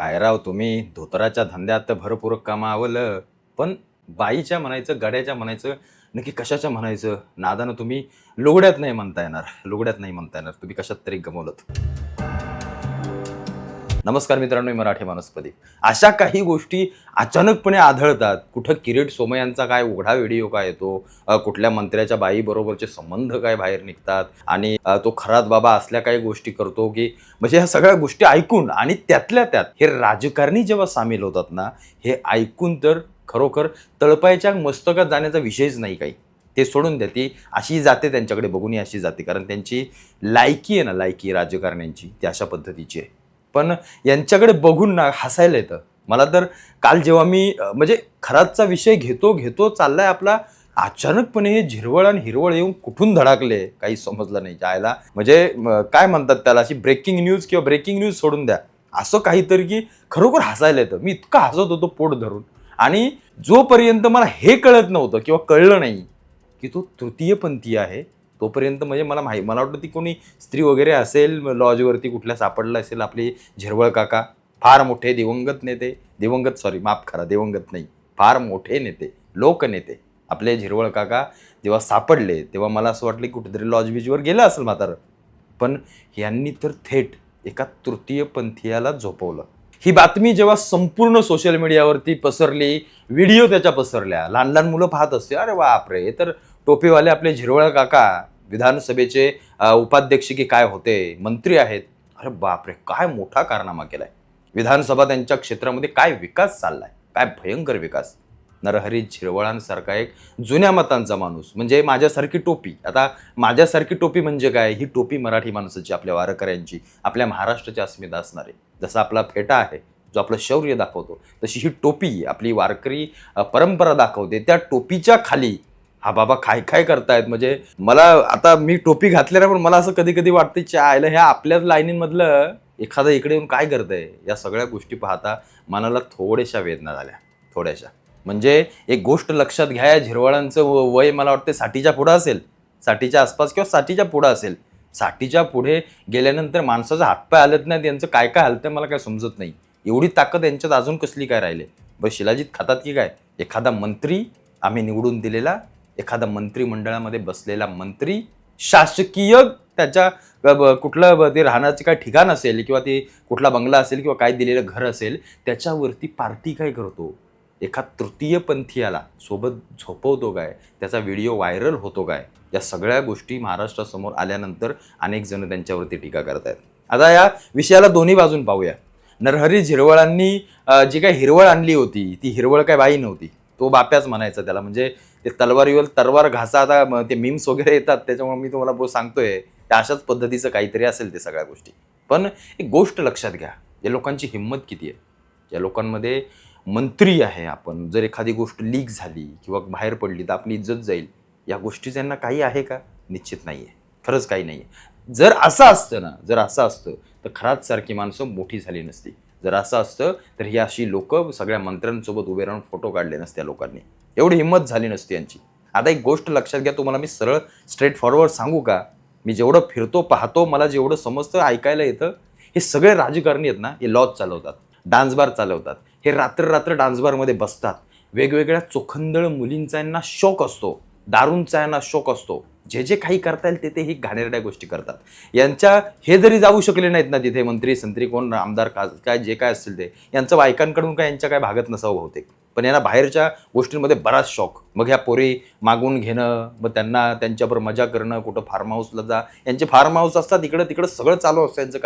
काय राव तुम्ही धोतराच्या धंद्यात भरपूर कमावलं, पण बाईच्या म्हणायचं, गड्याच्या म्हणायचं, नक्की कशाच्या म्हणायचं? नादानं तुम्ही लुगड्यात नाही म्हणता येणार, लुगड्यात नाही म्हणता येणार. तुम्ही कशात तरी गमावलंत. नमस्कार मित्रांनो, मी मराठी माणूसपदी. अशा काही गोष्टी अचानकपणे आढळतात. कुठं किरीट सोमय्यांचा काय उघडा व्हिडिओ काय येतो, कुठल्या मंत्र्याच्या बाईबरोबरचे संबंध काय बाहेर निघतात आणि तो खरात बाबा असल्या काही गोष्टी करतो की म्हणजे ह्या सगळ्या गोष्टी ऐकून आणि त्यातल्या त्यात हे राजकारणी जेव्हा सामील होतात ना, हे ऐकून तर खरोखर तळपायाच्या मस्तकात जाण्याचा विषयच नाही काही. ते सोडून द्या, ती अशी जाते त्यांच्याकडे बघून अशी जाते, कारण त्यांची लायकी आहे ना, लायकी राजकारण्यांची ती अशा पद्धतीची आहे. पण यांच्याकडे बघून ना हसायला येतं मला. तर काल जेव्हा मी म्हणजे खरातचा विषय घेतो चाललाय आपला, अचानकपणे हे झिरवळ आणि हिरवळ येऊन कुठून धडाकले काही समजलं नाही. जायला म्हणजे काय म्हणतात त्याला, अशी ब्रेकिंग न्यूज किंवा ब्रेकिंग न्यूज सोडून द्या, असं काहीतरी की खरोखर हसायला येतं. मी इतका हसत होतो पोट धरून. आणि जोपर्यंत मला हे कळत नव्हतं किंवा कळलं नाही की तो तृतीयपंथी आहे, तोपर्यंत म्हणजे मला वाटतं ती कोणी स्त्री वगैरे असेल, लॉजवरती कुठल्या सापडलं असेल आपली झिरवळ काका. फार मोठे दिवंगत नेते, दिवंगत नाही, फार मोठे नेते, लोकनेते आपले झिरवळ काका जेव्हा सापडले तेव्हा मला असं वाटलं की कुठेतरी लॉज बीचवर गेलं असेल म्हातारं. पण यांनी तर थेट एका तृतीयपंथीयाला झोपवलं. ही बातमी जेव्हा संपूर्ण सोशल मीडियावरती पसरली, व्हिडिओ त्याच्या पसरल्या, लहान लहान मुलं पाहत असते, अरे बापरे, हे तर टोपीवाले आपले झिरवळ काका विधानसभेचे उपाध्यक्ष की काय होते, मंत्री आहेत. अरे बापरे, काय मोठा कारनामा केलाय विधानसभा, त्यांच्या क्षेत्रामध्ये काय विकास चाललाय, काय भयंकर विकास. नरहरी झिरवळांसारखा एक जुन्या मतांचा माणूस, म्हणजे माझ्यासारखी टोपी. आता माझ्यासारखी टोपी म्हणजे काय, ही टोपी मराठी माणसाची, आपल्या वारकऱ्यांची, आपल्या महाराष्ट्राची अस्मिता असणारी. जसा आपला फेटा आहे जो आपलं शौर्य दाखवतो, तशी ही टोपी आपली वारकरी परंपरा दाखवते. त्या टोपीच्या खाली हा बाबा काय काय करतायत. म्हणजे मला आता मी टोपी घातल्या पण मला असं कधी कधी वाटतं, चायला ह्या आपल्याच लाईनीमधलं एखादं इकडे येऊन काय करतंय. या सगळ्या गोष्टी पाहता मनाला थोड्याशा वेदना झाल्या, थोड्याशा. म्हणजे एक गोष्ट लक्षात घ्या, या झिरवळांचं वय मला वाटतं 60च्या पुढं असेल, 60च्या आसपास किंवा 60च्या पुढं असेल. 60च्या पुढे गेल्यानंतर माणसाचा हातपाय हलत नाही, त्यांचं काय काय हलतं मला काय समजत नाही. एवढी ताकद यांच्यात अजून कसली काय राहिले. बस शिलाजीत खातात की काय. एखादा मंत्री आम्ही निवडून दिलेला, एखादा मंत्रिमंडळामध्ये बसलेला मंत्री, शासकीय त्याच्या कुठलं ते राहण्याचे काय ठिकाण असेल किंवा ते कुठला बंगला असेल किंवा काय दिलेलं घर असेल, त्याच्यावरती पार्टी काय करतो, एका तृतीयपंथीयाला सोबत झोपवतो काय, त्याचा व्हिडिओ व्हायरल होतो काय. या सगळ्या गोष्टी महाराष्ट्रासमोर आल्यानंतर अनेक जण त्यांच्यावरती टीका करतायत. आता या विषयाला दोन्ही बाजून पाहूया. नरहरी झिरवळांनी जी काय हिरवळ आणली होती, ती हिरवळ काय बाई नव्हती, तो बाप्याच म्हणायचा त्याला. म्हणजे ते तलवारीवर तलवार घासा, आता ते मीम्स वगैरे येतात त्याच्यामुळे मी तुम्हाला सांगतोय, त्या अशाच पद्धतीचं काहीतरी असेल ते सगळ्या गोष्टी. पण एक गोष्ट लक्षात घ्या, या लोकांची हिंमत किती आहे. या लोकांमध्ये मंत्री आहे, आपण जर एखादी गोष्ट लीक झाली किंवा बाहेर पडली तर आपली इज्जत जाईल, या गोष्टी त्यांना काही आहे का? निश्चित नाही आहे, खरंच काही नाही आहे. जर असं असतं ना, जर असं असतं तर खरात सारखी माणसं मोठी झाली नसती. जर असं असतं तर ही अशी लोक सगळ्या मंत्र्यांसोबत उभे राहून फोटो काढले नसत्या लोकांनी, एवढी हिंमत झाली नसती यांची. आता एक गोष्ट लक्षात घ्या, तुम्हाला मी सरळ स्ट्रेट फॉरवर्ड सांगू का, मी जेवढं फिरतो पाहतो, मला जेवढं समजतं ऐकायला येतं, हे सगळे राजकारणी आहेत ना, हे लॉज चालवतात, डान्स बार चालवतात. हे रात्र डान्स बारमध्ये बसतात. वेगवेगळ्या चोखंदळ मुलींचा यांना शौक असतो, दारूंचा यांना शौक असतो. जे जे काही करता येईल ते ही घाणेरड्या गोष्टी करतात. यांच्या हे जरी जाऊ शकले नाहीत ना तिथे, मंत्री संत्री कोण आमदार काय जे काय असतील ते, यांचं बायकांकडून काय यांच्या काय भागत नसावं बहुतेक, पण यांना बाहेरच्या गोष्टींमध्ये बराच शौक. मग ह्या पोरी मागून घेणं, मग त्यांना त्यांच्याबरोबर मजा करणं, कुठं फार्म हाऊसला जा, यांचे फार्म हाऊस असतात, इकडं तिकडं सगळं चालू असतं यांचं.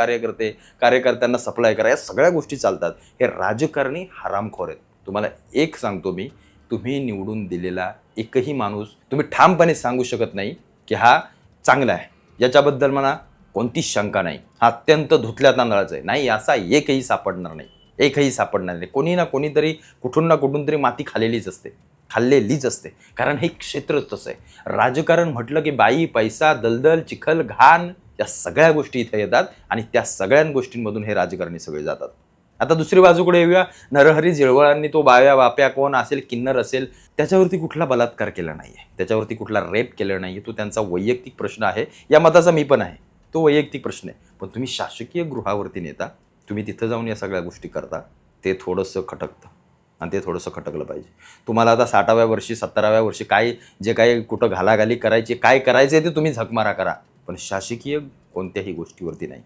कार्यकर्त्यांना सप्लाय करा, या सगळ्या गोष्टी चालतात. हे राजकारणी हरामखोर आहेत. तुम्हाला एक सांगतो मी, तुम्ही निवडून दिलेला एकही माणूस तुम्ही ठामपणे सांगू शकत नाही की हा चांगला आहे, याच्याबद्दल मला कोणतीच शंका नाही. हा अत्यंत धुतल्या तांदळाचा आहे, नाही असा एकही सापडणार नाही. कोणी ना कोणीतरी कुठून ना कुठून तरी माती खाल्लेलीच असते. कारण हे क्षेत्रच तसं आहे. राजकारण म्हटलं की बाई, पैसा, दलदल, चिखल, घाण, या सगळ्या गोष्टी इथे येतात आणि त्या सगळ्या गोष्टींमधून हे राजकारणी सगळे जातात. आता दुसरी बाजूकडे येऊया. नरहरी झिरवळांनी तो बाप्या कोण असेल, किन्नर असेल, त्याच्यावरती कुठला बलात्कार केला नाही आहे, त्याच्यावरती कुठला रेप केला नाही आहे. तो त्यांचा वैयक्तिक प्रश्न आहे, या मताचा मी पण आहे, तो वैयक्तिक प्रश्न आहे. पण तुम्ही शासकीय गृहावरती नेता, तुम्ही तिथं जाऊन या सगळ्या गोष्टी करता, ते थोडंसं खटकतं आणि ते थोडंसं खटकलं पाहिजे. तुम्हाला आता 60व्या वर्षी 70व्या वर्षी काय जे काही कुठं घालाघाली करायची, काय करायचं आहे ते तुम्ही झकमारा करा, पण शासकीय कोणत्याही गोष्टीवरती नाही.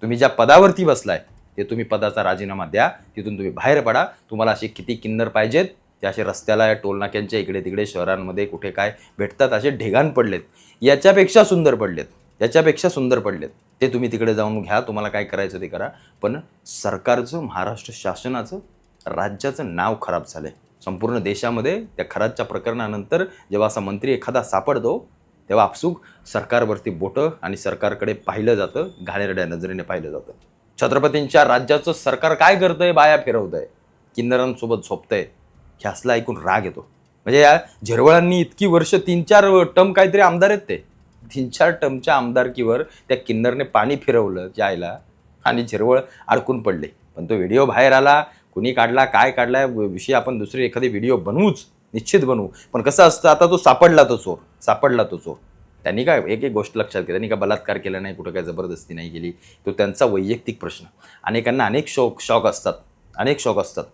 तुम्ही ज्या पदावरती बसलाय ते तुम्ही पदाचा राजीनामा द्या, तिथून तुम्ही बाहेर पडा. तुम्हाला असे किती किन्नर पाहिजेत ते असे रस्त्याला टोलनाक्यांच्या इकडे तिकडे शहरांमध्ये कुठे काय भेटतात असे ढेगाण पडलेत, याच्यापेक्षा सुंदर पडलेत, याच्यापेक्षा सुंदर पडलेत. ते तुम्ही तिकडे जाऊन घ्या, तुम्हाला काय करायचं ते करा. पण सरकारचं, महाराष्ट्र शासनाचं, राज्याचं नाव खराब झालंय संपूर्ण देशामध्ये. त्या खराबच्या प्रकरणानंतर जेव्हा असा मंत्री एखादा सापडतो तेव्हा आपसूक सरकारवरती बोटं आणि सरकारकडे पाहिलं जातं, घाणेरड्या नजरेने पाहिलं जातं. छत्रपतींच्या राज्याचं सरकार काय करतंय, बाया फिरवतंय, किन्नरांसोबत झोपतंय, हे असलं ऐकून राग येतो. म्हणजे या झिरवळांनी इतकी वर्ष 3-4 टर्म काहीतरी आमदार आहेत, ते 3-4 टर्मच्या आमदारकीवर त्या किन्नरने पाणी फिरवलं जायला आणि झिरवळ अडकून पडले. पण तो व्हिडिओ बाहेर आला, कुणी काढला, काय काढलाय विषय आपण दुसरी एखादी व्हिडिओ बनवूच, निश्चित बनवू. पण कसं असतं, आता तो सापडला तो चोर. त्यांनी काय एक एक गोष्ट लक्षात घ्या, त्यांनी काय बलात्कार केला नाही, कुठं काय जबरदस्ती नाही केली, तो त्यांचा वैयक्तिक प्रश्न. अनेकांना अनेक शौक असतात.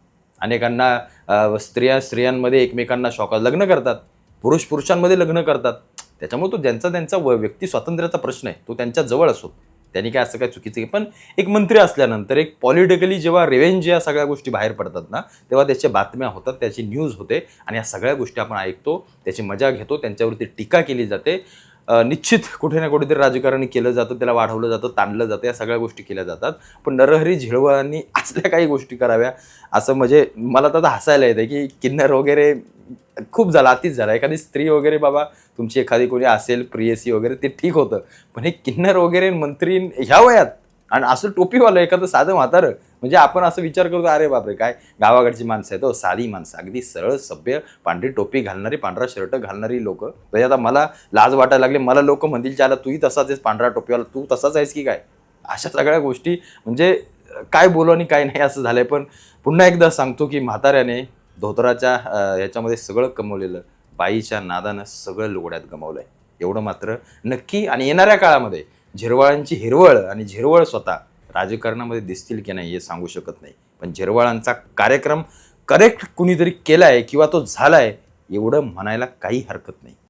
अनेकांना स्त्रियांमध्ये एकमेकांना शौक, लग्न करतात, पुरुषांमध्ये लग्न करतात. त्याच्यामुळे तो त्यांचा व्यक्ती स्वातंत्र्याचा प्रश्न आहे, तो त्यांच्या जवळ असो. त्यांनी काय असं काय चुकीचं आहे. पण एक मंत्री असल्यानंतर एक पॉलिटिकली जेव्हा रिव्हेंज या सगळ्या गोष्टी बाहेर पडतात ना, तेव्हा त्याच्या बातम्या होतात, त्याची न्यूज होते आणि या सगळ्या गोष्टी आपण ऐकतो, त्याची मजा घेतो, त्यांच्यावरती टीका केली जाते. निश्चित कुठे ना कुठेतरी राजकारण केलं जातं, त्याला वाढवलं जातं, ताणलं जातं, या सगळ्या गोष्टी केल्या जातात. पण नरहरी झिरवळांनी असल्या काही गोष्टी कराव्या असं म्हणजे मला तर आता हसायला येतं की किन्नर वगैरे खूप झालं, अतिच झालं. एखादी स्त्री वगैरे बाबा तुमची एखादी कोणी असेल प्रियसी वगैरे ते ठीक होतं, पण हे किन्नर वगैरे मंत्री ह्या वयात आणि असं टोपीवालं एखादं साधं म्हातारं, म्हणजे आपण असं विचार करतो अरे बापरे काय गावाकडची माणसं आहेत, साधी माणसं, अगदी सरळ सभ्य, पांढरी टोपी घालणारी, पांढरा शर्ट घालणारी लोक. म्हणजे आता मला लाज वाटायला लागली, मला लोक म्हणतील त्याला तूही तसाच आहेस, पांढरा टोपीवाला तू तसाच आहेस की काय. अशा सगळ्या गोष्टी म्हणजे काय बोलू आणि काय नाही असं झालंय. पण पुन्हा एकदा सांगतो की म्हाताऱ्याने धोतराच्या याच्यामध्ये सगळं कमवलेलं, बाईच्या नादानं सगळं लुगड्यात गमावलंय, एवढं मात्र नक्की. आणि येणाऱ्या काळामध्ये झिरवाळांची हिरवळ आणि झिरवळ स्वतः राजकारणामध्ये दिसतील की नाही हे सांगू शकत नाही. पण झिरवाळांचा कार्यक्रम करेक्ट कुणीतरी केलाय किंवा तो झालाय एवढं म्हणायला काही हरकत नाही.